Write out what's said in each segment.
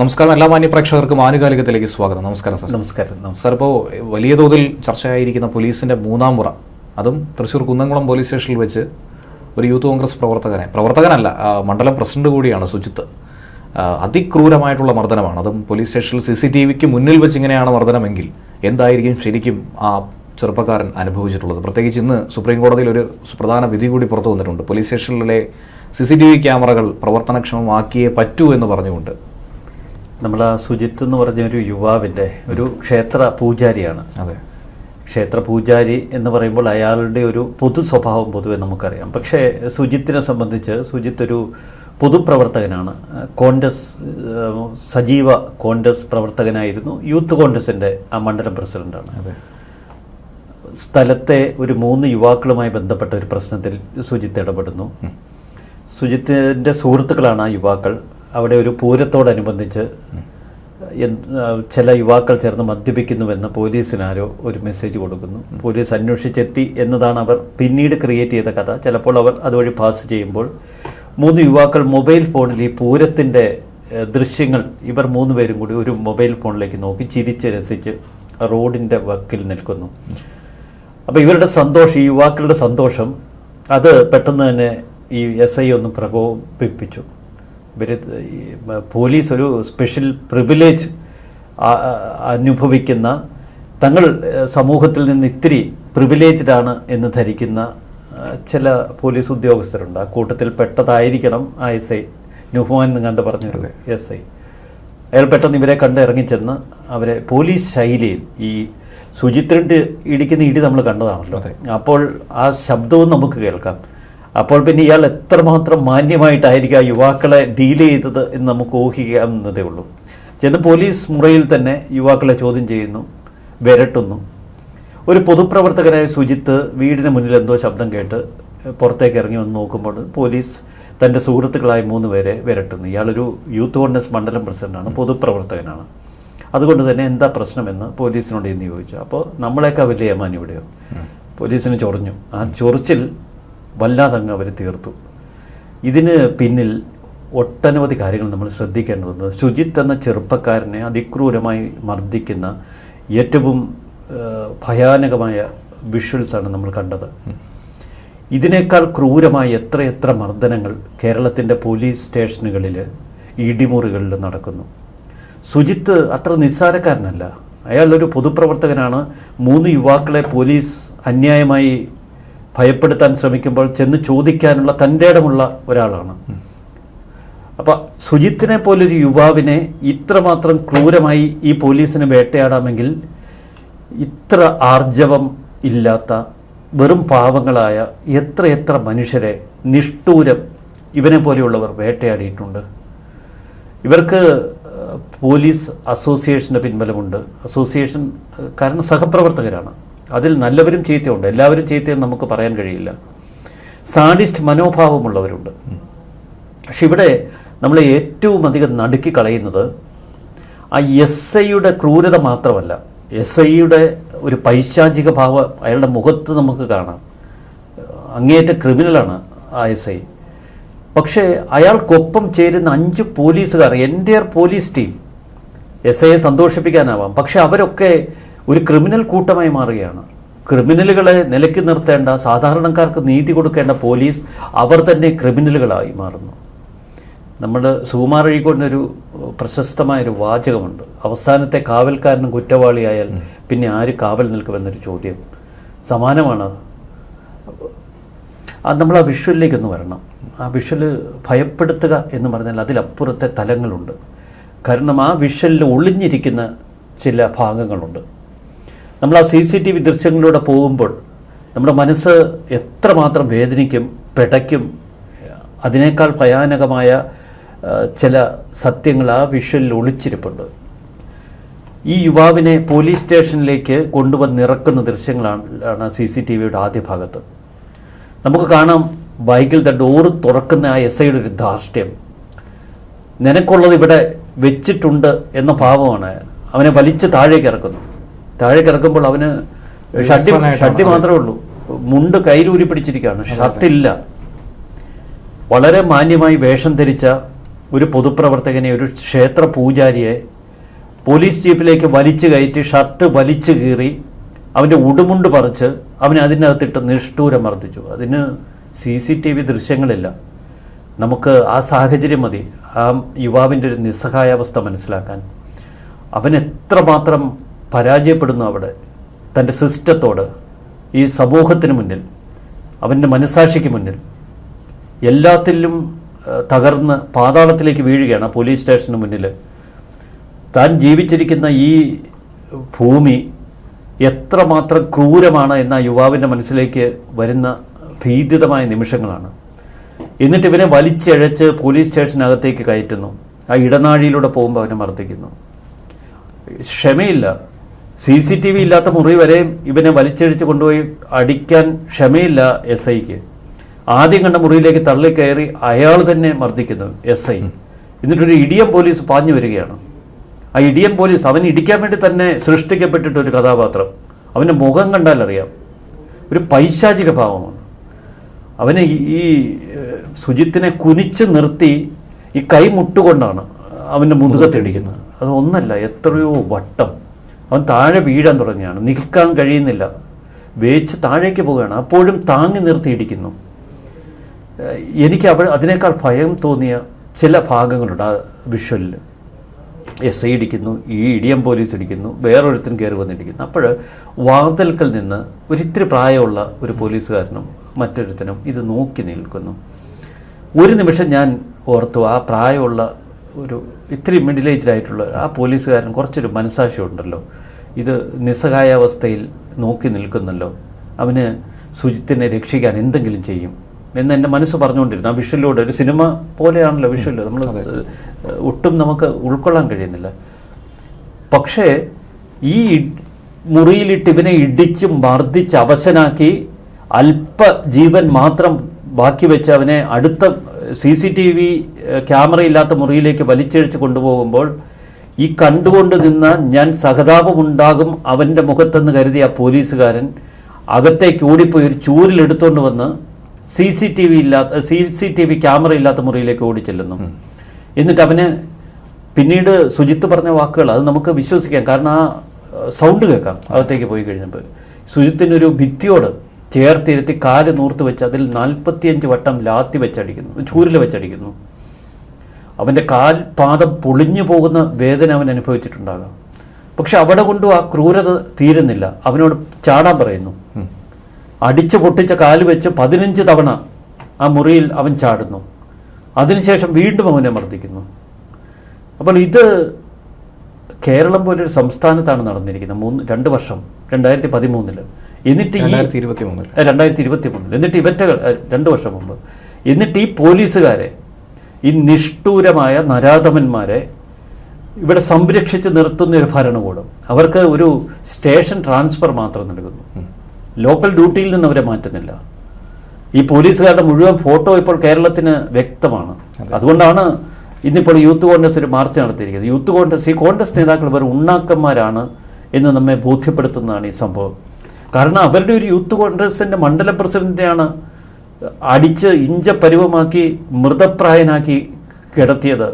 നമസ്കാരം. എല്ലാ മാന്യ പ്രേക്ഷകർക്കും ആനുകാലികത്തിലേക്ക് സ്വാഗതം. നമസ്കാരം സാർ. നമസ്കാരം. സാർ, ഇപ്പോൾ വലിയ തോതിൽ ചർച്ചയായിരിക്കുന്ന പോലീസിന്റെ മൂന്നാം മുറ, അതും തൃശ്ശൂർ കുന്നംകുളം പോലീസ് സ്റ്റേഷനിൽ വെച്ച് ഒരു യൂത്ത് കോൺഗ്രസ് പ്രവർത്തകനല്ല, മണ്ഡലം പ്രസിഡന്റ് കൂടിയാണ് സുജിത്ത്. അതിക്രൂരമായിട്ടുള്ള മർദ്ദനമാണ്. അതും പോലീസ് സ്റ്റേഷനിൽ CCTVക്ക് മുന്നിൽ വെച്ച് ഇങ്ങനെയാണ് മർദ്ദനമെങ്കിൽ എന്തായിരിക്കും ശരിക്കും ആ ചെറുപ്പക്കാരൻ അനുഭവിച്ചിട്ടുള്ളത്? പ്രത്യേകിച്ച് ഇന്ന് സുപ്രീം കോടതിയിൽ ഒരു സുപ്രധാന വിധി കൂടി പുറത്തു വന്നിട്ടുണ്ട്. പോലീസ് സ്റ്റേഷനിലെ CCTV ക്യാമറകൾ പ്രവർത്തനക്ഷമമാക്കിയേ പറ്റൂ എന്ന് പറഞ്ഞുകൊണ്ട്. നമ്മൾ ആ സുജിത്ത് എന്ന് പറഞ്ഞ ഒരു യുവാവിൻ്റെ ഒരു ക്ഷേത്ര പൂജാരിയാണ്. അതെ, ക്ഷേത്ര പൂജാരി എന്ന് പറയുമ്പോൾ അയാളുടെ ഒരു പൊതു സ്വഭാവം പൊതുവെ നമുക്കറിയാം. പക്ഷേ സുജിത്തിനെ സംബന്ധിച്ച് സുജിത്ത് ഒരു പൊതുപ്രവർത്തകനാണ്. കോൺഗ്രസ് സജീവ കോൺഗ്രസ് പ്രവർത്തകനായിരുന്നു. യൂത്ത് കോൺഗ്രസിൻ്റെ ആ മണ്ഡലം പ്രസിഡന്റാണ്. അതെ. സ്ഥലത്തെ ഒരു 3 യുവാക്കളുമായി ബന്ധപ്പെട്ട ഒരു പ്രശ്നത്തിൽ സുജിത്ത് ഇടപെടുന്നു. സുജിത്തിൻ്റെ സുഹൃത്തുക്കളാണ് ആ യുവാക്കൾ. അവിടെ ഒരു പൂരത്തോടനുബന്ധിച്ച് ചില യുവാക്കൾ ചേർന്ന് മദ്യപിക്കുന്നുവെന്ന് പോലീസിനാരോ ഒരു മെസ്സേജ് കൊടുക്കുന്നു. പോലീസ് അന്വേഷിച്ചെത്തി എന്നതാണ് അവർ പിന്നീട് ക്രിയേറ്റ് ചെയ്ത കഥ. ചിലപ്പോൾ അവർ അതുവഴി പാസ് ചെയ്യുമ്പോൾ 3 യുവാക്കൾ മൊബൈൽ ഫോണിൽ ഈ പൂരത്തിൻ്റെ ദൃശ്യങ്ങൾ ഇവർ 3 പേരും കൂടി ഒരു മൊബൈൽ ഫോണിലേക്ക് നോക്കി ചിരിച്ച് രസിച്ച് റോഡിൻ്റെ വക്കിൽ നിൽക്കുന്നു. അപ്പോൾ ഇവരുടെ സന്തോഷം, ഈ യുവാക്കളുടെ സന്തോഷം, അത് പെട്ടെന്ന് തന്നെ ഈ SI ഒന്ന് പ്രകോപിപ്പിച്ചു. പോലീസ് ഒരു സ്പെഷ്യൽ പ്രിവിലേജ് അനുഭവിക്കുന്ന, തങ്ങൾ സമൂഹത്തിൽ നിന്ന് ഇത്തിരി പ്രിവിലേജ്ഡ് ആണ് എന്ന് ധരിക്കുന്ന ചില പോലീസ് ഉദ്യോഗസ്ഥരുണ്ട്. ആ കൂട്ടത്തിൽ പെട്ടതായിരിക്കണം ആ SI നുഹ്മാൻ എന്ന് കണ്ട് പറഞ്ഞൊരു SI. അയാൾ പെട്ടെന്ന് ഇവരെ കണ്ട് ഇറങ്ങിച്ചെന്ന് അവരെ പോലീസ് ശൈലിയിൽ, ഈ സുജിത്തിൻ്റെ ഇടിക്കുന്ന ഇടി നമ്മൾ കണ്ടതാണല്ലോ, അപ്പോൾ ആ ശബ്ദവും നമുക്ക് കേൾക്കാം. അപ്പോൾ പിന്നെ ഇയാൾ എത്രമാത്രം മാന്യമായിട്ടായിരിക്കും ആ യുവാക്കളെ ഡീൽ ചെയ്തത് എന്ന് നമുക്ക് ഊഹിക്കാവുന്നതേ ഉള്ളൂ. ചെന്ന് പോലീസ് മുറിയിൽ തന്നെ യുവാക്കളെ ചോദ്യം ചെയ്യുന്നു, വിരട്ടുന്നു. ഒരു പൊതുപ്രവർത്തകനായ സുജിത്ത് വീടിന് മുന്നിൽ എന്തോ ശബ്ദം കേട്ട് പുറത്തേക്ക് ഇറങ്ങി വന്ന് നോക്കുമ്പോൾ പോലീസ് തൻ്റെ സുഹൃത്തുക്കളായ 3 പേരെ വിരട്ടുന്നു. ഇയാളൊരു യൂത്ത് കോൺഗ്രസ് മണ്ഡലം പ്രസിഡന്റാണ്, പൊതുപ്രവർത്തകനാണ്. അതുകൊണ്ട് തന്നെ എന്താ പ്രശ്നമെന്ന് പോലീസിനോട് ഇന്ന് ചോദിച്ചു. അപ്പോൾ നമ്മളെക്കാൾ വലിയ ഏമാൻ ഇവിടെയോ? പോലീസിന് ചൊറിഞ്ഞു. ആ ചൊറിച്ചിൽ വല്ലാതങ്ങ് അവർ തീർത്തു. ഇതിന് പിന്നിൽ ഒട്ടനവധി കാര്യങ്ങൾ നമ്മൾ ശ്രദ്ധിക്കേണ്ടതുണ്ട്. സുജിത്ത് എന്ന ചെറുപ്പക്കാരനെ അതിക്രൂരമായി മർദ്ദിക്കുന്ന ഏറ്റവും ഭയാനകമായ വിഷ്വൽസാണ് നമ്മൾ കണ്ടത്. ഇതിനേക്കാൾ ക്രൂരമായ എത്രയെത്ര മർദ്ദനങ്ങൾ കേരളത്തിൻ്റെ പോലീസ് സ്റ്റേഷനുകളിൽ, ഇടിമുറികളിൽ നടക്കുന്നു. സുജിത്ത് അത്ര നിസ്സാരക്കാരനല്ല. അയാളൊരു പൊതുപ്രവർത്തകനാണ്. 3 യുവാക്കളെ പോലീസ് അന്യായമായി ഭയപ്പെടുത്താൻ ശ്രമിക്കുമ്പോൾ ചെന്ന് ചോദിക്കാനുള്ള തൻ്റെ ഇടമുള്ള ഒരാളാണ്. അപ്പം സുജിത്തിനെ പോലൊരു യുവാവിനെ ഇത്രമാത്രം ക്രൂരമായി ഈ പോലീസിന് വേട്ടയാടാമെങ്കിൽ ഇത്ര ആർജവം ഇല്ലാത്ത വെറും പാവങ്ങളായ എത്രയെത്ര മനുഷ്യരെ നിഷ്ഠൂരം ഇവനെ പോലെയുള്ളവർ വേട്ടയാടിയിട്ടുണ്ട്. ഇവർക്ക് പോലീസ് അസോസിയേഷൻ്റെ പിൻബലമുണ്ട്. അസോസിയേഷൻ കാരണം സഹപ്രവർത്തകരാണ്. അതിൽ നല്ലവരും ചീത്തയുണ്ട്. എല്ലാവരും ചീത്തയെന്ന് നമുക്ക് പറയാൻ കഴിയില്ല. സാഡിസ്റ്റ് മനോഭാവമുള്ളവരുണ്ട്. പക്ഷെ ഇവിടെ നമ്മളെ ഏറ്റവും അധികം നടുക്കി കളയുന്നത് ആ SIയുടെ ക്രൂരത മാത്രമല്ല, SIയുടെ ഒരു പൈശാചിക ഭാവം അയാളുടെ മുഖത്ത് നമുക്ക് കാണാം. അങ്ങേയറ്റ ക്രിമിനലാണ് ആ SI. പക്ഷേ അയാൾക്കൊപ്പം ചേരുന്ന 5 പോലീസുകാർ, എൻ്റയർ പോലീസ് ടീം, SIയെ സന്തോഷിപ്പിക്കാനാവാം, പക്ഷെ അവരൊക്കെ ഒരു ക്രിമിനൽ കൂട്ടമായി മാറുകയാണ്. ക്രിമിനലുകളെ നിലയ്ക്ക് നിർത്തേണ്ട, സാധാരണക്കാർക്ക് നീതി കൊടുക്കേണ്ട പോലീസ് അവർ തന്നെ ക്രിമിനലുകളായി മാറുന്നു. നമ്മുടെ സുകുമാർ അഴീക്കോടിനൊരു പ്രശസ്തമായൊരു വാചകമുണ്ട്, അവസാനത്തെ കാവൽക്കാരനും കുറ്റവാളിയായാൽ പിന്നെ ആര് കാവൽ നിൽക്കുമെന്നൊരു ചോദ്യം. സമാനമാണ്. അത് നമ്മൾ ആ വിഷ്വലിലേക്കൊന്ന് വരണം. ആ വിഷ്വല് ഭയപ്പെടുത്തുക എന്ന് പറഞ്ഞാൽ അതിലപ്പുറത്തെ തലങ്ങളുണ്ട്. കാരണം ആ വിഷ്വലിൽ ഒളിഞ്ഞിരിക്കുന്ന ചില ഭാഗങ്ങളുണ്ട്. നമ്മൾ ആ CCTV ദൃശ്യങ്ങളിലൂടെ പോകുമ്പോൾ നമ്മുടെ മനസ്സ് എത്രമാത്രം വേദനിക്കും, പിടയ്ക്കും. അതിനേക്കാൾ ഭയാനകമായ ചില സത്യങ്ങൾ ആ വിഷ്വലിൽ ഒളിച്ചിരിപ്പുണ്ട്. ഈ യുവാവിനെ പോലീസ് സ്റ്റേഷനിലേക്ക് കൊണ്ടുവന്നിറക്കുന്ന ദൃശ്യങ്ങളാണ് CCTVയുടെ ആദ്യ ഭാഗത്ത്. നമുക്ക് കാണാം ബൈക്കിൽ ഡോറ് തുറക്കുന്ന ആ SIയുടെ ഒരു ധാർഷ്ട്യം. നിനക്കുള്ളത് ഇവിടെ വെച്ചിട്ടുണ്ട് എന്ന ഭാവമാണ്. അവനെ വലിച്ച് താഴേക്ക് ഇറക്കുന്നു. താഴേക്ക് ഇറക്കുമ്പോൾ അവന് ഷഡ്ഡി മാത്രമേ ഉള്ളൂ, മുണ്ട് കയ്യിലൂരി പിടിച്ചിരിക്കുകയാണ്, ഷർട്ടില്ല. വളരെ മാന്യമായി വേഷം ധരിച്ച ഒരു പൊതുപ്രവർത്തകനെ, ഒരു ക്ഷേത്ര പൂജാരിയെ പോലീസ് ജീപ്പിലേക്ക് വലിച്ചു കയറ്റി ഷർട്ട് വലിച്ചു കീറി അവൻ്റെ ഉടുമുണ്ട് പറിച്ച് അവനെ അതിനകത്തിട്ട് നിഷ്ഠൂരം മർദ്ദിച്ചു. അതിന് CCTV ദൃശ്യങ്ങളില്ല. നമുക്ക് ആ സാഹചര്യം മതി ആ യുവാവിൻ്റെ ഒരു നിസ്സഹായാവസ്ഥ മനസ്സിലാക്കാൻ. അവൻ എത്രമാത്രം പരാജയപ്പെടുന്നു അവിടെ തൻ്റെ സിസ്റ്റത്തോട്, ഈ സമൂഹത്തിന് മുന്നിൽ, അവൻ്റെ മനസാക്ഷിക്ക് മുന്നിൽ. എല്ലാത്തിലും തകർന്ന് പാതാളത്തിലേക്ക് വീഴുകയാണ് ആ പോലീസ് സ്റ്റേഷന് മുന്നിൽ. താൻ ജീവിച്ചിരിക്കുന്ന ഈ ഭൂമി എത്രമാത്രം ക്രൂരമാണ് എന്ന യുവാവിൻ്റെ മനസ്സിലേക്ക് വരുന്ന ഭീതിതമായ നിമിഷങ്ങളാണ്. എന്നിട്ട് ഇവനെ വലിച്ചഴച്ച് പോലീസ് സ്റ്റേഷനകത്തേക്ക് കയറ്റുന്നു. ആ ഇടനാഴിയിലൂടെ പോകുമ്പോൾ അവനെ മർദ്ദിക്കുന്നു. ക്ഷമയില്ല. CCTV ഇല്ലാത്ത മുറി വരെ ഇവനെ വലിച്ചഴിച്ച് കൊണ്ടുപോയി അടിക്കാൻ ക്ഷമയില്ല SIക്ക്. ആദ്യം കണ്ട മുറിയിലേക്ക് തള്ളിക്കയറി അയാൾ തന്നെ മർദ്ദിക്കുന്നു SI. എന്നിട്ടൊരു ഇടിയൻ പോലീസ് പാഞ്ഞു വരികയാണ്. ആ ഇടിയൻ പോലീസ് അവൻ ഇടിക്കാൻ വേണ്ടി തന്നെ സൃഷ്ടിക്കപ്പെട്ടിട്ടൊരു കഥാപാത്രം. അവൻ്റെ മുഖം കണ്ടാൽ അറിയാം, ഒരു പൈശാചിക ഭാവമാണ്. അവനെ ഈ സുജിത്തിനെ കുനിച്ച് നിർത്തി ഈ കൈമുട്ടുകൊണ്ടാണ് അവൻ്റെ മുതുകത്തിടിക്കുന്നത്. അത് ഒന്നല്ല, എത്രയോ വട്ടം. അവൻ താഴെ വീഴാൻ തുടങ്ങിയാണ്, നിൽക്കാൻ കഴിയുന്നില്ല, വേച്ച് താഴേക്ക് പോവുകയാണ്. അപ്പോഴും താങ്ങി നിർത്തി ഇടിക്കുന്നു. എനിക്ക് അതിനേക്കാൾ ഭയം തോന്നിയ ചില ഭാഗങ്ങളുണ്ട് ആ വിഷ്വലിൽ. SI ഇടിക്കുന്നു, ഈ ഇടിയൻ പോലീസ് ഇടിക്കുന്നു, വേറൊരുത്തൻ കയറി വന്നിടിക്കുന്നു. അപ്പോൾ വാതിൽക്കൽ നിന്ന് ഒരിത്തിരി പ്രായമുള്ള ഒരു പോലീസുകാരനും മറ്റൊരുത്തനും ഇത് നോക്കി നിൽക്കുന്നു. ഒരു നിമിഷം ഞാൻ ഓർത്തു, ആ പ്രായമുള്ള ഒരു ഇത്തിരി മിഡിൽ ഏജിലായിട്ടുള്ള ആ പോലീസുകാരൻ കുറച്ചൊരു മനസാക്ഷി ഉണ്ടല്ലോ, ഇത് നിസ്സഹായാവസ്ഥയിൽ നോക്കി നിൽക്കുന്നല്ലോ, അവന് സുജിത്തിനെ രക്ഷിക്കാൻ എന്തെങ്കിലും ചെയ്യും എന്ന് എൻ്റെ മനസ്സ് പറഞ്ഞുകൊണ്ടിരുന്നു. ആ വിഷ്വലിലൂടെ, ഒരു സിനിമ പോലെയാണല്ലോ വിഷ്വൽ, നമ്മൾ ഒട്ടും നമുക്ക് ഉൾക്കൊള്ളാൻ കഴിയുന്നില്ല. പക്ഷേ ഈ മുറിയിലിട്ട് ഇവനെ ഇടിച്ച് മർദ്ദിച്ച് അവശനാക്കി അല്പ ജീവൻ മാത്രം ബാക്കി വെച്ച് അവനെ അടുത്ത CCTV ക്യാമറയില്ലാത്ത മുറിയിലേക്ക് വലിച്ചഴിച്ച് കൊണ്ടുപോകുമ്പോൾ ഈ കണ്ടുകൊണ്ട് നിന്ന ഞാൻ സഹതാപമുണ്ടാകും അവൻ്റെ മുഖത്തെന്ന് കരുതിയ ആ പോലീസുകാരൻ അകത്തേക്ക് ഓടിപ്പോയി ഒരു ചൂരിലെടുത്തുകൊണ്ട് വന്ന് CCTV ക്യാമറ ഇല്ലാത്ത മുറിയിലേക്ക് ഓടിച്ചെല്ലുന്നു. എന്നിട്ട് അവന് പിന്നീട് സുജിത്ത് പറഞ്ഞ വാക്കുകൾ അത് നമുക്ക് വിശ്വസിക്കാം, കാരണം ആ സൗണ്ട് കേൾക്കാം. അകത്തേക്ക് പോയി കഴിഞ്ഞപ്പോൾ സുജിത്തിനൊരു ഭിത്തിയോട് ചേർത്തിരുത്തി കാല് നൂർത്ത് വെച്ച് അതിൽ 45 വട്ടം ലാത്തി വെച്ചടിക്കുന്നു, ചൂരിൽ വെച്ചടിക്കുന്നു. അവൻ്റെ പാദം പൊളിഞ്ഞു പോകുന്ന വേദന അവൻ അനുഭവിച്ചിട്ടുണ്ടാകാം. പക്ഷെ അവിടെ കൊണ്ടും ആ ക്രൂരത തീരുന്നില്ല. അവനോട് ചാടാൻ പറയുന്നു. അടിച്ചു പൊട്ടിച്ച കാല് വെച്ച് 15 തവണ ആ മുറിയിൽ അവൻ ചാടുന്നു. അതിനുശേഷം വീണ്ടും അവനെ മർദ്ദിക്കുന്നു. അപ്പോൾ ഇത് കേരളം പോലൊരു സംസ്ഥാനത്താണ് നടന്നിരിക്കുന്നത്. 2 വർഷം, 2013. എന്നിട്ട് 2023 എന്നിട്ട് ഇവറ്റകൾ 2 വർഷം മുമ്പ്. എന്നിട്ട് ഈ പോലീസുകാരെ, ഈ നിഷ്ഠൂരമായ നരാധമന്മാരെ ഇവിടെ സംരക്ഷിച്ച് നിർത്തുന്ന ഒരു ഭരണകൂടം. അവർക്ക് ഒരു സ്റ്റേഷൻ ട്രാൻസ്ഫർ മാത്രം നൽകുന്നു, ലോക്കൽ ഡ്യൂട്ടിയിൽ നിന്ന് അവരെ മാറ്റുന്നില്ല. ഈ പോലീസുകാരുടെ മുഴുവൻ ഫോട്ടോ ഇപ്പോൾ കേരളത്തിന് വ്യക്തമാണ്. അതുകൊണ്ടാണ് ഇന്നിപ്പോൾ യൂത്ത് കോൺഗ്രസ് ഒരു മാർച്ച് നടത്തിയിരിക്കുന്നത്. യൂത്ത് കോൺഗ്രസ്, ഈ കോൺഗ്രസ് നേതാക്കൾ ഇവർ ഉണ്ണാക്കന്മാരാണ് എന്ന് നമ്മെ ബോധ്യപ്പെടുത്തുന്നതാണ് ഈ സംഭവം. കാരണം അവരുടെ ഒരു യൂത്ത് കോൺഗ്രസിൻ്റെ മണ്ഡലം പ്രസിഡന്റിനെയാണ് അടിച്ച് ഇഞ്ചപരുവമാക്കി മൃതപ്രായനാക്കി കിടത്തിയത്.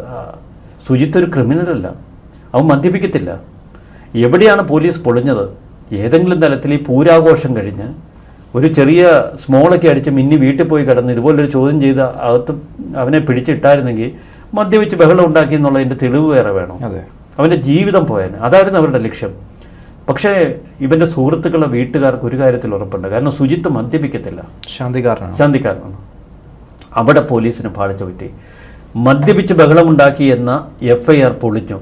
സുജിത്ത് ഒരു ക്രിമിനലല്ല, അവൻ മദ്യപിക്കത്തില്ല. എവിടെയാണ് പോലീസ് പൊളിഞ്ഞത്? ഏതെങ്കിലും തലത്തിൽ ഈ പൂരാഘോഷം കഴിഞ്ഞ് ഒരു ചെറിയ സ്മോളൊക്കെ അടിച്ച് മിന്നി വീട്ടിൽ പോയി കിടന്ന് ഇതുപോലൊരു ചോദ്യം ചെയ്ത് അകത്ത് അവനെ പിടിച്ചിട്ടായിരുന്നെങ്കിൽ മദ്യപിച്ച് ബഹളം ഉണ്ടാക്കി എന്നുള്ളതിൻ്റെ തെളിവ് വേറെ വേണം. അവൻ്റെ ജീവിതം പോയാൽ അതായിരുന്നു അവരുടെ ലക്ഷ്യം. പക്ഷേ ഇവൻ്റെ സുഹൃത്തുക്കളുടെ വീട്ടുകാർക്ക് ഒരു കാര്യത്തിൽ ഉറപ്പുണ്ട്, കാരണം സുജിത്ത് മദ്യപിക്കത്തില്ല, ശാന്തിക്കാരനാണ്. അവിടെ പോലീസിന് പാളിച്ച പറ്റി. മദ്യപിച്ച് ബഹളമുണ്ടാക്കി എന്ന FIR പൊളിഞ്ഞു.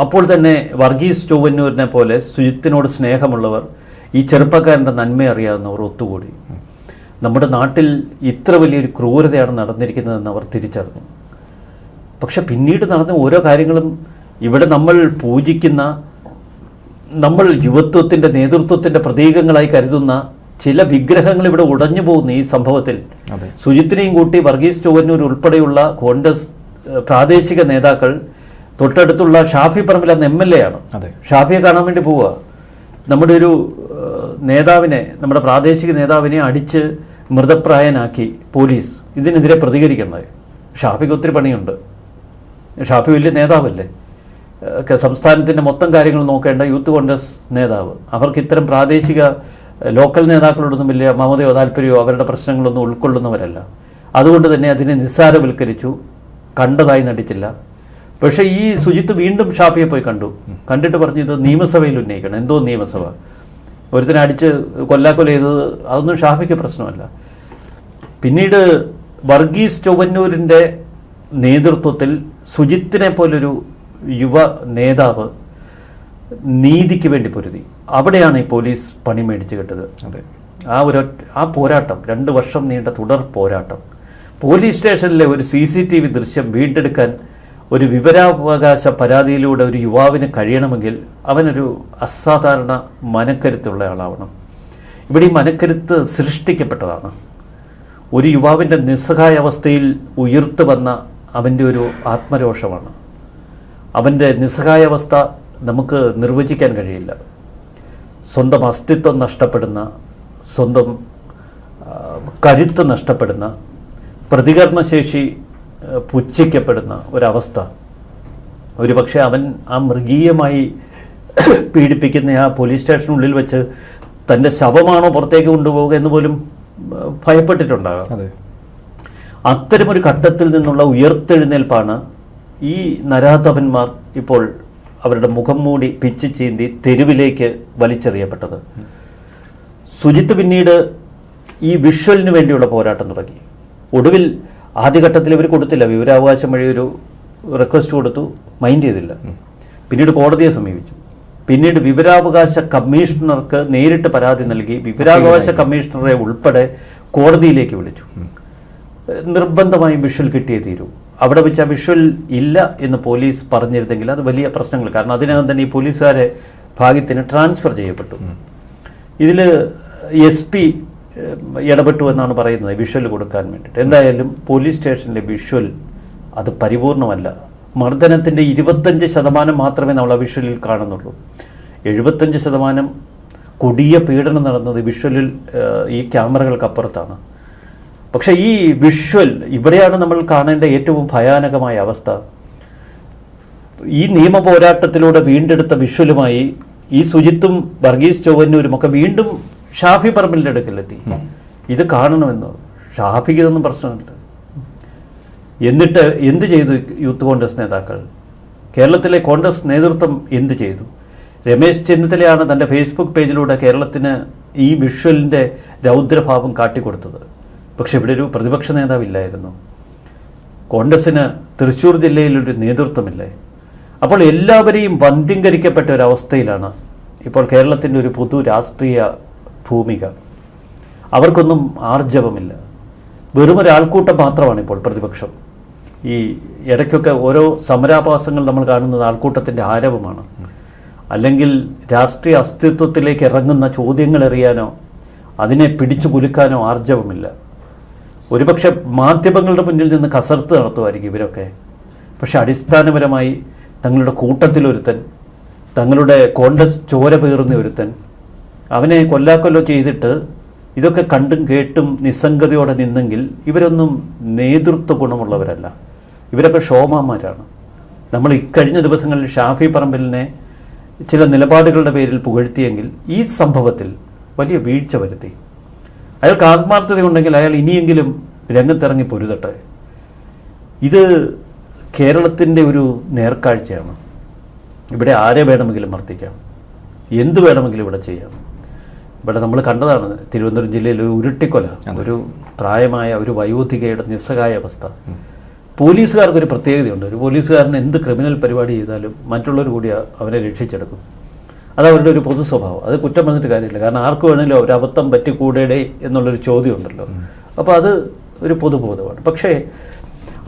അപ്പോൾ തന്നെ വർഗീസ് ചൊവ്വന്നൂരിനെ പോലെ സുജിത്തിനോട് സ്നേഹമുള്ളവർ, ഈ ചെറുപ്പക്കാരൻ്റെ നന്മ അറിയാവുന്നവർ ഒത്തുകൂടി. നമ്മുടെ നാട്ടിൽ ഇത്ര വലിയൊരു ക്രൂരതയാണ് നടന്നിരിക്കുന്നതെന്ന് അവർ തിരിച്ചറിഞ്ഞു. പക്ഷെ പിന്നീട് നടന്ന ഓരോ കാര്യങ്ങളും ഇവിടെ നമ്മൾ പൂജിക്കുന്ന, നമ്മൾ യുവത്വത്തിൻ്റെ നേതൃത്വത്തിൻ്റെ പ്രതീകങ്ങളായി കരുതുന്ന ചില വിഗ്രഹങ്ങൾ ഇവിടെ ഉടഞ്ഞു പോകുന്നു ഈ സംഭവത്തിൽ. സുജിത്തിനെയും കൂട്ടി വർഗീസ് ചൊവ്വന്നൂർ ഉൾപ്പെടെയുള്ള കോൺഗ്രസ് പ്രാദേശിക നേതാക്കൾ തൊട്ടടുത്തുള്ള ഷാഫി പറമ്പിൽ അന്ന് MLA ആണ്. ഷാഫിയെ കാണാൻ വേണ്ടി പോവുക. നമ്മുടെ ഒരു നേതാവിനെ, നമ്മുടെ പ്രാദേശിക നേതാവിനെ അടിച്ച് മൃതപ്രായനാക്കി പോലീസ്. ഇതിനെതിരെ പ്രതികരിക്കേണ്ടത്. ഷാഫിക്ക് ഒത്തിരി പണിയുണ്ട്. ഷാഫി വലിയ നേതാവല്ലേ, സംസ്ഥാനത്തിൻ്റെ മൊത്തം കാര്യങ്ങൾ നോക്കേണ്ട യൂത്ത് കോൺഗ്രസ് നേതാവ്. അവർക്ക് ഇത്തരം പ്രാദേശിക ലോക്കൽ നേതാക്കളോടൊന്നും വലിയ മമതയോ താല്പര്യമോ അവരുടെ പ്രശ്നങ്ങളൊന്നും ഉൾക്കൊള്ളുന്നവരല്ല. അതുകൊണ്ട് തന്നെ അതിനെ നിസ്സാരവൽക്കരിച്ചു, കണ്ടതായി നടിച്ചില്ല. പക്ഷേ ഈ സുജിത്ത് വീണ്ടും ഷാഫിയെ പോയി കണ്ടിട്ട് പറഞ്ഞു ഇത് നിയമസഭയിൽ ഉന്നയിക്കണം. എന്തോ നിയമസഭ, ഒരുത്തിനെ അടിച്ച് കൊല്ലാക്കൊല ചെയ്തത് അതൊന്നും ഷാഫിക്ക് പ്രശ്നമല്ല. പിന്നീട് വർഗീസ് ചൊവ്വന്നൂരിൻ്റെ നേതൃത്വത്തിൽ സുജിത്തിനെ പോലൊരു യുവ നേതാവ് നീതിക്ക് വേണ്ടി പൊരുതി. അവിടെയാണ് ഈ പോലീസ് പണി മേടിച്ച് കിട്ടത്. അതെ, ആ പോരാട്ടം 2 വർഷം നീണ്ട തുടർ പോരാട്ടം, പോലീസ് സ്റ്റേഷനിലെ ഒരു CCTV ദൃശ്യം വീണ്ടെടുക്കാൻ ഒരു വിവരാവകാശ പരാതിയിലൂടെ ഒരു യുവാവിന് കഴിയണമെങ്കിൽ അവനൊരു അസാധാരണ മനക്കരുത്തുള്ള ആളാവണം. ഇവിടെ ഈ മനക്കരുത്ത് സൃഷ്ടിക്കപ്പെട്ടതാണ്. ഒരു യുവാവിൻ്റെ നിസ്സഹായാവസ്ഥയിൽ ഉയർത്തു വന്ന അവൻ്റെ ഒരു ആത്മരോഷമാണ്. അവൻ്റെ നിസ്സഹായാവസ്ഥ നമുക്ക് നിർവചിക്കാൻ കഴിയില്ല. സ്വന്തം അസ്തിത്വം നഷ്ടപ്പെടുന്ന, സ്വന്തം കരുത്ത് നഷ്ടപ്പെടുന്ന, പ്രതികരണശേഷി പുച്ഛിക്കപ്പെടുന്ന ഒരവസ്ഥ. ഒരുപക്ഷെ അവൻ ആ മൃഗീയമായി പീഡിപ്പിക്കുന്ന ആ പോലീസ് സ്റ്റേഷനുള്ളിൽ വെച്ച് തൻ്റെ ശവമാണോ പുറത്തേക്ക് കൊണ്ടുപോവുക എന്ന് പോലും ഭയപ്പെട്ടിട്ടുണ്ടാകാം. അത്തരമൊരു ഘട്ടത്തിൽ നിന്നുള്ള ഉയർത്തെഴുന്നേൽപ്പാണ് ഈ നരാധവന്മാർ ഇപ്പോൾ അവരുടെ മുഖം മൂടി പിച്ച് ചീന്തി തെരുവിലേക്ക് വലിച്ചെറിയപ്പെട്ടത്. സുജിത്ത് പിന്നീട് ഈ വിഷ്വലിന് വേണ്ടിയുള്ള പോരാട്ടം തുടങ്ങി. ഒടുവിൽ ആദ്യഘട്ടത്തിൽ ഇവർ കൊടുത്തില്ല, വിവരാവകാശം വഴി ഒരു റിക്വസ്റ്റ് കൊടുത്തു, മൈൻഡ് ചെയ്തില്ല. പിന്നീട് കോടതിയെ സമീപിച്ചു. പിന്നീട് വിവരാവകാശ കമ്മീഷണർക്ക് നേരിട്ട് പരാതി നൽകി. വിവരാവകാശ കമ്മീഷണറെ ഉൾപ്പെടെ കോടതിയിലേക്ക് വിളിച്ചു. നിർബന്ധമായും വിഷ്വൽ കിട്ടിയേ തീരൂ. അവിടെ വെച്ച് ആ വിഷ്വൽ ഇല്ല എന്ന് പോലീസ് പറഞ്ഞിരുന്നെങ്കിൽ അത് വലിയ പ്രശ്നങ്ങൾ, കാരണം അതിനകം തന്നെ ഈ പോലീസുകാരെ ഭാഗ്യത്തിന് ട്രാൻസ്ഫർ ചെയ്യപ്പെട്ടു. ഇതിൽ SP ഇടപെട്ടു എന്നാണ് പറയുന്നത് വിഷ്വൽ കൊടുക്കാൻ വേണ്ടിയിട്ട്. എന്തായാലും പോലീസ് സ്റ്റേഷനിലെ വിഷ്വൽ അത് പരിപൂർണമല്ല. മർദ്ദനത്തിൻ്റെ 25% മാത്രമേ നമ്മൾ ആ വിഷ്വലിൽ കാണുന്നുള്ളൂ. 75% കൊടിയ പീഡനം നടന്നത് വിഷ്വലിൽ ഈ ക്യാമറകൾക്കപ്പുറത്താണ്. പക്ഷേ ഈ വിഷ്വൽ ഇവിടെയാണ് നമ്മൾ കാണേണ്ട ഏറ്റവും ഭയാനകമായ അവസ്ഥ. ഈ നിയമ പോരാട്ടത്തിലൂടെ വീണ്ടെടുത്ത വിഷ്വലുമായി ഈ സുജിത്തും വർഗീസ് ചൊവ്വന്നൂരും ഒക്കെ വീണ്ടും ഷാഫി പറമ്പിലിൻ്റെ അടുക്കലെത്തി. ഇത് കാണണമെന്നോ, ഷാഫിക്ക് ഇതൊന്നും പ്രശ്നമില്ല. എന്നിട്ട് എന്ത് ചെയ്തു യൂത്ത് കോൺഗ്രസ് നേതാക്കൾ? കേരളത്തിലെ കോൺഗ്രസ് നേതൃത്വം എന്ത് ചെയ്തു? രമേശ് ചെന്നിത്തലയാണ് തൻ്റെ ഫേസ്ബുക്ക് പേജിലൂടെ കേരളത്തിന് ഈ വിഷ്വലിൻ്റെ രൗദ്രഭാവം കാട്ടിക്കൊടുത്തത്. പക്ഷെ ഇവിടെ ഒരു പ്രതിപക്ഷ നേതാവില്ലായിരുന്നു. കോൺഗ്രസ്സിന് തൃശ്ശൂർ ജില്ലയിലൊരു നേതൃത്വമില്ലേ? അപ്പോൾ എല്ലാവരെയും വന്ധ്യംകരിക്കപ്പെട്ട ഒരവസ്ഥയിലാണ് ഇപ്പോൾ കേരളത്തിൻ്റെ ഒരു പൊതു രാഷ്ട്രീയ ഭൂമിക. അവർക്കൊന്നും ആർജവമില്ല. വെറുമൊരാൾക്കൂട്ടം മാത്രമാണ് ഇപ്പോൾ പ്രതിപക്ഷം. ഈ ഇടയ്ക്കൊക്കെ ഓരോ സമരാഭാസങ്ങൾ നമ്മൾ കാണുന്നത് ആൾക്കൂട്ടത്തിൻ്റെ ആരവമാണ്. അല്ലെങ്കിൽ രാഷ്ട്രീയ അസ്തിത്വത്തിലേക്ക് ഇറങ്ങുന്ന ചോദ്യങ്ങൾ എറിയാനോ അതിനെ പിടിച്ചു കുലുക്കാനോ ആർജവമില്ല. ഒരുപക്ഷെ മാധ്യമങ്ങളുടെ മുന്നിൽ നിന്ന് കസർത്ത് നടത്തുമായിരിക്കും ഇവരൊക്കെ. പക്ഷെ അടിസ്ഥാനപരമായി തങ്ങളുടെ കൂട്ടത്തിലൊരുത്തൻ, തങ്ങളുടെ കോൺഗ്രസ് ചോര പീറുന്ന ഒരുത്തൻ, അവനെ കൊല്ലാക്കൊല്ലോ ചെയ്തിട്ട് ഇതൊക്കെ കണ്ടും കേട്ടും നിസ്സംഗതയോടെ നിന്നെങ്കിൽ ഇവരൊന്നും നേതൃത്വ ഗുണമുള്ളവരല്ല. ഇവരൊക്കെ ഷോമാന്മാരാണ്. നമ്മൾ ഇക്കഴിഞ്ഞ ദിവസങ്ങളിൽ ഷാഫി പറമ്പിലിനെ ചില നിലപാടുകളുടെ പേരിൽ പുകഴ്ത്തിയെങ്കിൽ ഈ സംഭവത്തിൽ വലിയ വീഴ്ച വരുത്തി. അയാൾക്ക് ആത്മാർത്ഥതയുണ്ടെങ്കിൽ അയാൾ ഇനിയെങ്കിലും രംഗത്തിറങ്ങി പൊരുതട്ടെ. ഇത് കേരളത്തിൻ്റെ ഒരു നേർക്കാഴ്ചയാണ്. ഇവിടെ ആരെ വേണമെങ്കിലും മർദ്ദിക്കാം, എന്ത് വേണമെങ്കിലും ഇവിടെ ചെയ്യാം. ഇവിടെ നമ്മൾ കണ്ടതാണ് തിരുവനന്തപുരം ജില്ലയിൽ ഒരു ഉരുട്ടിക്കൊല, ഒരു പ്രായമായ ഒരു വയോധികയുടെ നിസ്സഹായ അവസ്ഥ. പോലീസുകാർക്കൊരു പ്രത്യേകതയുണ്ട്. ഒരു പോലീസുകാരന് എന്ത് ക്രിമിനൽ പരിപാടി ചെയ്താലും മറ്റുള്ളവർ കൂടി അവനെ രക്ഷിച്ചെടുക്കും. അത് അവരുടെ ഒരു പൊതു സ്വഭാവം. അത് കുറ്റം പറഞ്ഞിട്ട് കാര്യമില്ല. കാരണം ആർക്ക് വേണമെങ്കിലും ഒരു അബദ്ധം പറ്റിക്കൂടേടേ എന്നുള്ളൊരു ചോദ്യം ഉണ്ടല്ലോ. അപ്പോൾ അത് ഒരു പൊതുബോധമാണ്. പക്ഷേ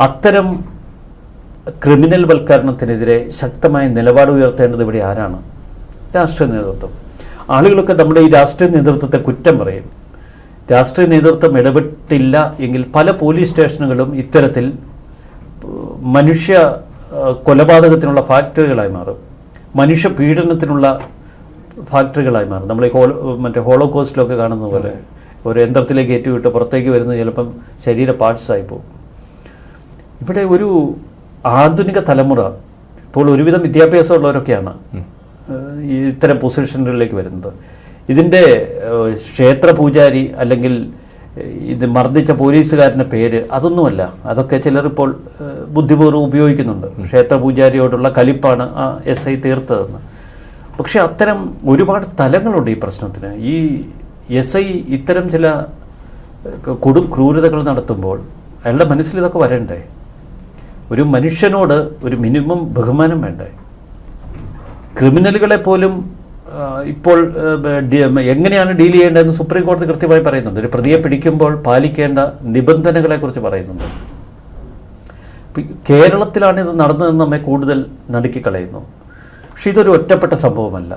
അത്തരം ക്രിമിനൽ വൽക്കരണത്തിനെതിരെ ശക്തമായ നിലപാട് ഉയർത്തേണ്ടത് ഇവിടെ ആരാണ്? രാഷ്ട്രീയ നേതൃത്വം. ആളുകളൊക്കെ നമ്മുടെ ഈ രാഷ്ട്രീയ നേതൃത്വത്തെ കുറ്റം പറയും. രാഷ്ട്രീയ നേതൃത്വം ഇടപെട്ടില്ല എങ്കിൽ പല പോലീസ് സ്റ്റേഷനുകളും ഇത്തരത്തിൽ മനുഷ്യ കൊലപാതകത്തിനുള്ള ഫാക്ടറികളായി മാറും, മനുഷ്യ പീഡനത്തിനുള്ള ഫാക്ടറികളായി മാറും. നമ്മൾ ഈ മറ്റേ ഹോളോകോസ്റ്റിലൊക്കെ കാണുന്ന പോലെ ഒരു യന്ത്രത്തിലേക്ക് ഏറ്റുവിട്ട് പുറത്തേക്ക് വരുന്നത് ചിലപ്പം ശരീര പാർട്സായി പോകും. ഇവിടെ ഒരു ആധുനിക തലമുറ ഇപ്പോൾ ഒരുവിധം വിദ്യാഭ്യാസമുള്ളവരൊക്കെയാണ് ഇത്തരം പൊസിഷനുകളിലേക്ക് വരുന്നത്. ഇതിൻ്റെ ക്ഷേത്ര പൂജാരി അല്ലെങ്കിൽ ഇത് മർദ്ദിച്ച പോലീസുകാരൻ്റെ പേര് അതൊന്നുമല്ല. അതൊക്കെ ചിലരിപ്പോൾ ബുദ്ധിപൂർവ്വം ഉപയോഗിക്കുന്നുണ്ട്. ക്ഷേത്ര പൂജാരിയോടുള്ള കലിപ്പാണ് ആ SI തീർത്തതെന്ന്. പക്ഷെ അത്തരം ഒരുപാട് തലങ്ങളുണ്ട് ഈ പ്രശ്നത്തിന്. ഈ SI ഇത്തരം ചില കൊടും ക്രൂരതകൾ നടത്തുമ്പോൾ അയാളുടെ മനസ്സിൽ ഇതൊക്കെ വരണ്ടേ? ഒരു മനുഷ്യനോട് ഒരു മിനിമം ബഹുമാനം വേണ്ടേ? ക്രിമിനലുകളെ പോലും ഇപ്പോൾ എങ്ങനെയാണ് ഡീൽ ചെയ്യേണ്ടതെന്ന് സുപ്രീം കോടതി കൃത്യമായി പറയുന്നുണ്ട്. ഒരു പ്രതിയെ പിടിക്കുമ്പോൾ പാലിക്കേണ്ട നിബന്ധനകളെക്കുറിച്ച് പറയുന്നുണ്ട്. കേരളത്തിലാണ് ഇത് നടന്നതെന്ന് നമ്മെ കൂടുതൽ നടുക്കിക്കളയുന്നു. പക്ഷെ ഇതൊരു ഒറ്റപ്പെട്ട സംഭവമല്ല.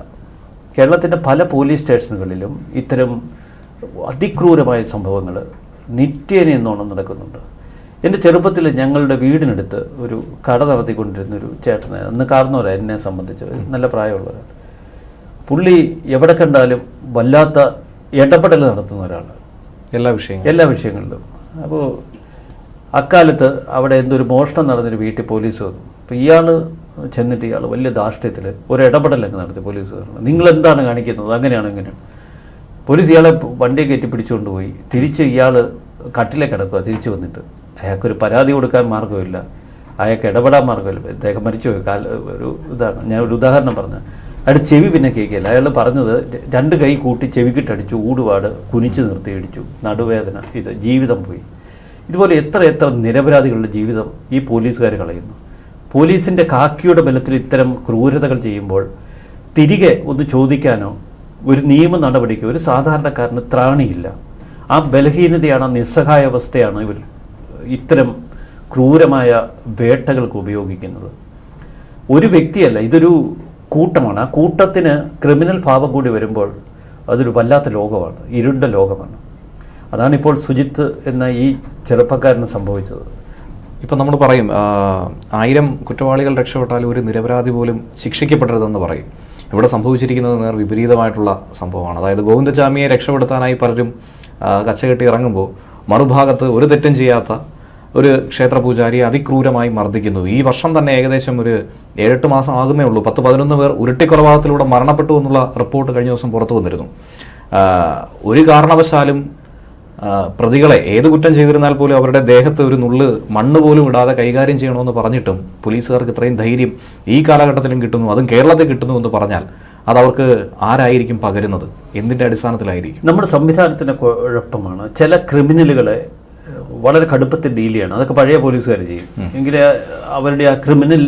കേരളത്തിൻ്റെ പല പോലീസ് സ്റ്റേഷനുകളിലും ഇത്തരം അതിക്രൂരമായ സംഭവങ്ങൾ നിത്യേന എന്നോണം നടക്കുന്നുണ്ട്. എൻ്റെ ചെറുപ്പത്തിൽ ഞങ്ങളുടെ വീടിനടുത്ത് ഒരു കട നടത്തിക്കൊണ്ടിരുന്നൊരു ചേട്ടന്, അന്ന് കാരണവരാ എന്നെ സംബന്ധിച്ച്, നല്ല പ്രായമുള്ളവരാണ്. പുള്ളി എവിടെ കണ്ടാലും വല്ലാത്ത ഇടപെടൽ നടത്തുന്ന ഒരാളാണ് എല്ലാ വിഷയങ്ങളിലും. അപ്പോൾ അക്കാലത്ത് അവിടെ എന്തൊരു മോഷണം നടന്നൊരു വീട്ടിൽ പോലീസ് വന്നു. അപ്പോൾ ഇയാൾ ചെന്നിട്ട് ഇയാൾ വലിയ ധാർഷ്ട്യത്തിൽ ഒരു ഇടപെടലൊക്കെ നടത്തി. പോലീസ് പറഞ്ഞു, നിങ്ങൾ എന്താണ് കാണിക്കുന്നത്, അങ്ങനെയാണ് ഇങ്ങനെയാണ്. പോലീസ് ഇയാളെ വണ്ടിയെ കയറ്റി പിടിച്ചുകൊണ്ട് പോയി. തിരിച്ച് ഇയാൾ കട്ടിലെ കിടക്കുക. തിരിച്ചു വന്നിട്ട് അയാൾക്കൊരു പരാതി കൊടുക്കാൻ മാർഗ്ഗമില്ല, അയാൾക്ക് ഇടപെടാൻ മാർഗ്ഗമില്ല. അദ്ദേഹം മരിച്ചുപോയി. ഒരു ഇതാണ് ഞാൻ ഒരു ഉദാഹരണം പറഞ്ഞത്. അയാളുടെ ചെവി പിന്നെ കേൾക്കില്ല. അയാൾ പറഞ്ഞത് 2 കൈ കൂട്ടി ചെവിക്കിട്ടടിച്ചു, ഊടുപാട് കുനിച്ചു നിർത്തി ഇടിച്ചു, നടുവേദന, ഇത് ജീവിതം പോയി. ഇതുപോലെ എത്ര നിരപരാധികളുടെ ജീവിതം ഈ പോലീസുകാർ കളയുന്നു. പോലീസിൻ്റെ കാക്കിയുടെ ബലത്തിൽ ഇത്തരം ക്രൂരതകൾ ചെയ്യുമ്പോൾ തിരികെ ഒന്ന് ചോദിക്കാനോ ഒരു നിയമ നടപടിക്കോ ഒരു സാധാരണക്കാരന് ത്രാണിയില്ല. ആ ബലഹീനതയാണ്, ആ നിസ്സഹായാവസ്ഥയാണ് ഇവർ ഇത്തരം ക്രൂരമായ വേട്ടകൾക്ക് ഉപയോഗിക്കുന്നത്. ഒരു വ്യക്തിയല്ല, ഇതൊരു കൂട്ടമാണ്. ആ കൂട്ടത്തിന് ക്രിമിനൽ ഭാവം കൂടി വരുമ്പോൾ അതൊരു വല്ലാത്ത ലോകമാണ്, ഇരുണ്ട ലോകമാണ്. അതാണിപ്പോൾ സുജിത്ത് എന്ന ഈ ചെറുപ്പക്കാരന് സംഭവിച്ചത്. ഇപ്പം നമ്മൾ പറയും 1000 കുറ്റവാളികൾ രക്ഷപ്പെട്ടാൽ ഒരു നിരപരാധി പോലും ശിക്ഷിക്കപ്പെടരുതെന്ന് പറയും. ഇവിടെ സംഭവിച്ചിരിക്കുന്നത് നേർ വിപരീതമായിട്ടുള്ള സംഭവമാണ്. അതായത് ഗോവിന്ദചാമിയെ രക്ഷപ്പെടുത്താനായി പലരും കച്ചകെട്ടി ഇറങ്ങുമ്പോൾ മറുഭാഗത്ത് ഒരു തെറ്റും ചെയ്യാത്ത ഒരു ക്ഷേത്ര പൂജാരിയെ അതിക്രൂരമായി മർദ്ദിക്കുന്നു. ഈ വർഷം തന്നെ ഏകദേശം ഒരു 7-8 മാസം ആകുന്നേ ഉള്ളൂ. 10-11 പേർ ഉരുട്ടിക്കൊലപാതകത്തിലൂടെ മരണപ്പെട്ടു എന്നുള്ള റിപ്പോർട്ട് കഴിഞ്ഞ ദിവസം പുറത്തു വന്നിരുന്നു. ഒരു കാരണവശാലും പ്രതികളെ ഏത് കുറ്റം ചെയ്തിരുന്നാൽ പോലും അവരുടെ ദേഹത്ത് ഒരു നുള്ള് മണ്ണ് പോലും ഇടാതെ കൈകാര്യം ചെയ്യണമെന്ന് പറഞ്ഞിട്ടും പോലീസുകാർക്ക് ഇത്രയും ധൈര്യം ഈ കാലഘട്ടത്തിലും കിട്ടുന്നു, അതും കേരളത്തിൽ കിട്ടുന്നു എന്ന് പറഞ്ഞാൽ അതവർക്ക് ആരായിരിക്കും പകരുന്നത്? എന്തിൻ്റെ അടിസ്ഥാനത്തിലായിരിക്കും? നമ്മുടെ സംവിധാനത്തിൻ്റെ കുഴപ്പമാണ്. ചില ക്രിമിനലുകളെ വളരെ കടുപ്പത്തിൽ ഡീൽ ചെയ്യണം. അതൊക്കെ പഴയ പോലീസുകാർ ചെയ്യും. എങ്കിലേ അവരുടെ ആ ക്രിമിനൽ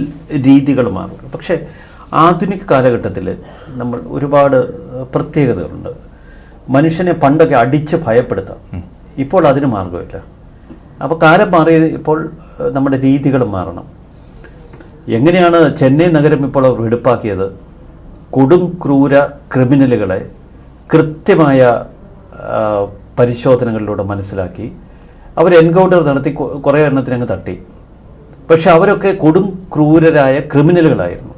രീതികൾ മാറും. പക്ഷേ ആധുനിക കാലഘട്ടത്തിൽ നമ്മൾ ഒരുപാട് പ്രത്യേകതകളുണ്ട്. മനുഷ്യനെ പണ്ടൊക്കെ അടിച്ച് ഭയപ്പെടുത്താം, ഇപ്പോൾ അതിന് മാർഗമില്ല. അപ്പോൾ കാലം മാറി, ഇപ്പോൾ നമ്മുടെ രീതികൾ മാറണം. എങ്ങനെയാണ് ചെന്നൈ നഗരം ഇപ്പോൾ വെടുപ്പാക്കിയത്? കൊടും ക്രൂര ക്രിമിനലുകളെ കൃത്യമായ പരിശോധനകളിലൂടെ മനസ്സിലാക്കി അവർ എൻകൗണ്ടർ നടത്തി കുറേ എണ്ണത്തിന് അങ്ങ് തട്ടി. പക്ഷെ അവരൊക്കെ കൊടും ക്രൂരരായ ക്രിമിനലുകളായിരുന്നു.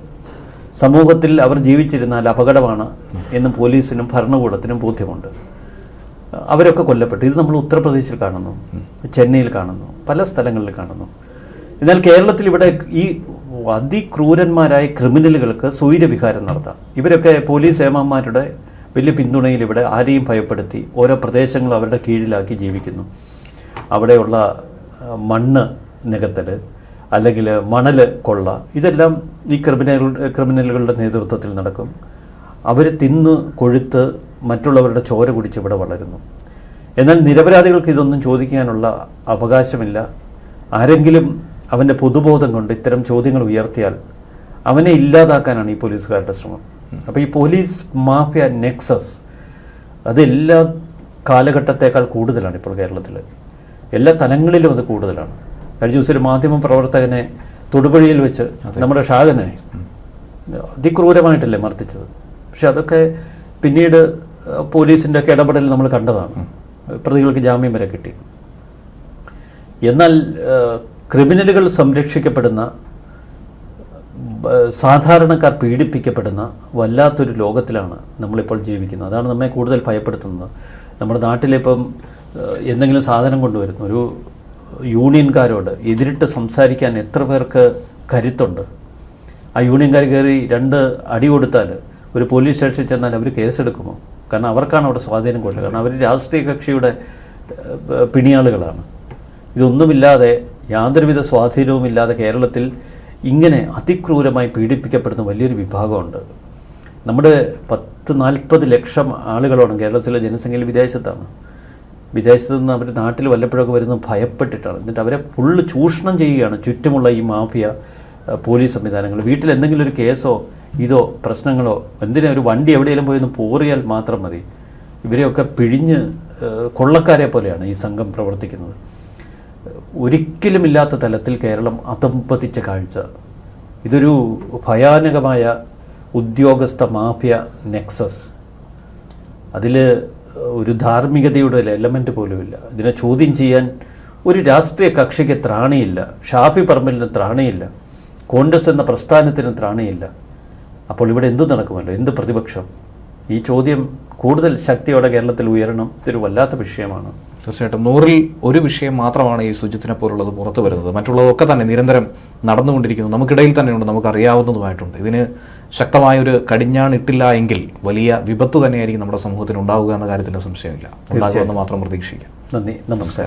സമൂഹത്തിൽ അവർ ജീവിച്ചിരുന്നാൽ അപകടമാണ് എന്ന് പോലീസിനും ഭരണകൂടത്തിനും ബോധ്യമുണ്ട്. അവരൊക്കെ കൊല്ലപ്പെട്ടു. ഇത് നമ്മൾ ഉത്തർപ്രദേശിൽ കാണുന്നു, ചെന്നൈയിൽ കാണുന്നു, പല സ്ഥലങ്ങളിൽ കാണുന്നു. എന്നാൽ കേരളത്തിൽ ഇവിടെ ഈ അതിക്രൂരന്മാരായ ക്രിമിനലുകൾക്ക് സ്വൈരവിഹാരം നടത്താം. ഇവരൊക്കെ പോലീസ് ഏമാന്മാരുടെ വലിയ പിന്തുണയിൽ ഇവിടെ ആരെയും ഭയപ്പെടുത്തി ഓരോ പ്രദേശങ്ങളും അവരുടെ കീഴിലാക്കി ജീവിക്കുന്നു. അവിടെയുള്ള മണ്ണ് നികത്തൽ അല്ലെങ്കിൽ മണൽ കൊള്ള, ഇതെല്ലാം ഈ ക്രിമിനലുകളുടെ നേതൃത്വത്തിൽ നടക്കും. അവർ തിന്ന് കൊഴുത്ത് മറ്റുള്ളവരുടെ ചോര കുടിച്ച് ഇവിടെ വളരുന്നു. എന്നാൽ നിരപരാധികൾക്ക് ഇതൊന്നും ചോദിക്കാനുള്ള അവകാശമില്ല. ആരെങ്കിലും അവൻ്റെ പൊതുബോധം കൊണ്ട് ഇത്തരം ചോദ്യങ്ങൾ ഉയർത്തിയാൽ അവനെ ഇല്ലാതാക്കാനാണ് ഈ പോലീസുകാരുടെ ശ്രമം. അപ്പോൾ ഈ പോലീസ് മാഫിയ നെക്സസ് അതെല്ലാ കാലഘട്ടത്തേക്കാൾ കൂടുതലാണ് ഇപ്പോൾ കേരളത്തിൽ. എല്ലാ തലങ്ങളിലും അത് കൂടുതലാണ്. കഴിഞ്ഞ ദിവസം ഒരു മാധ്യമ പ്രവർത്തകനെ തൊടുപുഴയിൽ വെച്ച് നമ്മുടെ ഷാജനെ അതിക്രൂരമായിട്ടല്ലേ മർദ്ദിച്ചത്. പക്ഷെ അതൊക്കെ പിന്നീട് പോലീസിൻ്റെ ഒക്കെ ഇടപെടൽ നമ്മൾ കണ്ടതാണ്. പ്രതികൾക്ക് ജാമ്യം വരെ കിട്ടി. എന്നാൽ ക്രിമിനലുകൾ സംരക്ഷിക്കപ്പെടുന്ന, സാധാരണക്കാർ പീഡിപ്പിക്കപ്പെടുന്ന വല്ലാത്തൊരു ലോകത്തിലാണ് നമ്മളിപ്പോൾ ജീവിക്കുന്നത്. അതാണ് നമ്മെ കൂടുതൽ ഭയപ്പെടുത്തുന്നത്. നമ്മുടെ നാട്ടിലിപ്പം എന്തെങ്കിലും സാധനം കൊണ്ടുവരുന്നു, ഒരു യൂണിയൻകാരോട് എതിരിട്ട് സംസാരിക്കാൻ എത്ര പേർക്ക് കരുത്തുണ്ട്. ആ യൂണിയൻകാർ കയറി 2 അടി കൊടുത്താൽ ഒരു പോലീസ് സ്റ്റേഷനിൽ ചെന്നാൽ അവർ കേസെടുക്കുമോ? കാരണം അവർക്കാണ് അവിടെ സ്വാധീനം കൂടുതൽ. കാരണം അവർ രാഷ്ട്രീയ കക്ഷിയുടെ പിണിയാളുകളാണ്. ഇതൊന്നുമില്ലാതെ, യാതൊരുവിധ സ്വാധീനവുമില്ലാതെ കേരളത്തിൽ ഇങ്ങനെ അതിക്രൂരമായി പീഡിപ്പിക്കപ്പെടുന്ന വലിയൊരു വിഭാഗമുണ്ട്. നമ്മുടെ 40 ലക്ഷം ആളുകളോളം കേരളത്തിലെ ജനസംഖ്യയിൽ വിദേശത്താണ്. വിദേശത്ത് നിന്ന് അവർ നാട്ടിൽ വല്ലപ്പോഴൊക്കെ വരുന്നത് ഭയപ്പെട്ടിട്ടാണ്. എന്നിട്ട് അവരെ ഫുള്ള് ചൂഷണം ചെയ്യുകയാണ് ചുറ്റുമുള്ള ഈ മാഫിയ പോലീസ് സംവിധാനങ്ങൾ. വീട്ടിൽ എന്തെങ്കിലും ഒരു കേസോ ഇതോ പ്രശ്നങ്ങളോ, എന്തിനാ ഒരു വണ്ടി എവിടെയെങ്കിലും പോയി ഒന്ന് പോറിയാൽ മാത്രം മതി, ഇവരെയൊക്കെ പിഴിഞ്ഞ് കൊള്ളക്കാരെ പോലെയാണ് ഈ സംഘം പ്രവർത്തിക്കുന്നത്. ഒരിക്കലുമില്ലാത്ത തലത്തിൽ കേരളം അതമ്പതിച്ച കാഴ്ച. ഇതൊരു ഭയാനകമായ ഉദ്യോഗസ്ഥ മാഫിയ നെക്സസ്. അതിൽ ഒരു ധാർമ്മികതയുടെ എലമെൻ്റ് പോലുമില്ല. ഇതിനെ ചോദ്യം ചെയ്യാൻ ഒരു രാഷ്ട്രീയ കക്ഷിക്ക് ത്രാണിയില്ല. ഷാഫി പറമ്പലിന് ത്രാണിയില്ല. കോൺഗ്രസ് എന്ന പ്രസ്ഥാനത്തിന് ത്രാണിയില്ല. അപ്പോൾ ഇവിടെ എന്തു നടക്കുമല്ലോ? എന്ത് പ്രതിപക്ഷം? ഈ ചോദ്യം കൂടുതൽ ശക്തിയോടെ കേരളത്തിൽ ഉയരണം. ഇതൊരു വല്ലാത്ത വിഷയമാണ്. തീർച്ചയായിട്ടും 100-ൽ 1 വിഷയം മാത്രമാണ് ഈ സുജിത്തിനെ പോലുള്ളത് പുറത്തു വരുന്നത്. മറ്റുള്ളതൊക്കെ തന്നെ നിരന്തരം നടന്നുകൊണ്ടിരിക്കുന്നു, നമുക്കിടയിൽ തന്നെയുണ്ട്, നമുക്കറിയാവുന്നതുമായിട്ടുണ്ട്. ഇതിന് ശക്തമായൊരു കടിഞ്ഞാണിട്ടില്ല എങ്കിൽ വലിയ വിപത്ത് തന്നെയായിരിക്കും നമ്മുടെ സമൂഹത്തിന് ഉണ്ടാവുക എന്ന കാര്യത്തിൽ സംശയമില്ല. ഉണ്ടാകുമെന്ന് മാത്രം പ്രതീക്ഷിക്കാം. നന്ദി, നമസ്കാരം.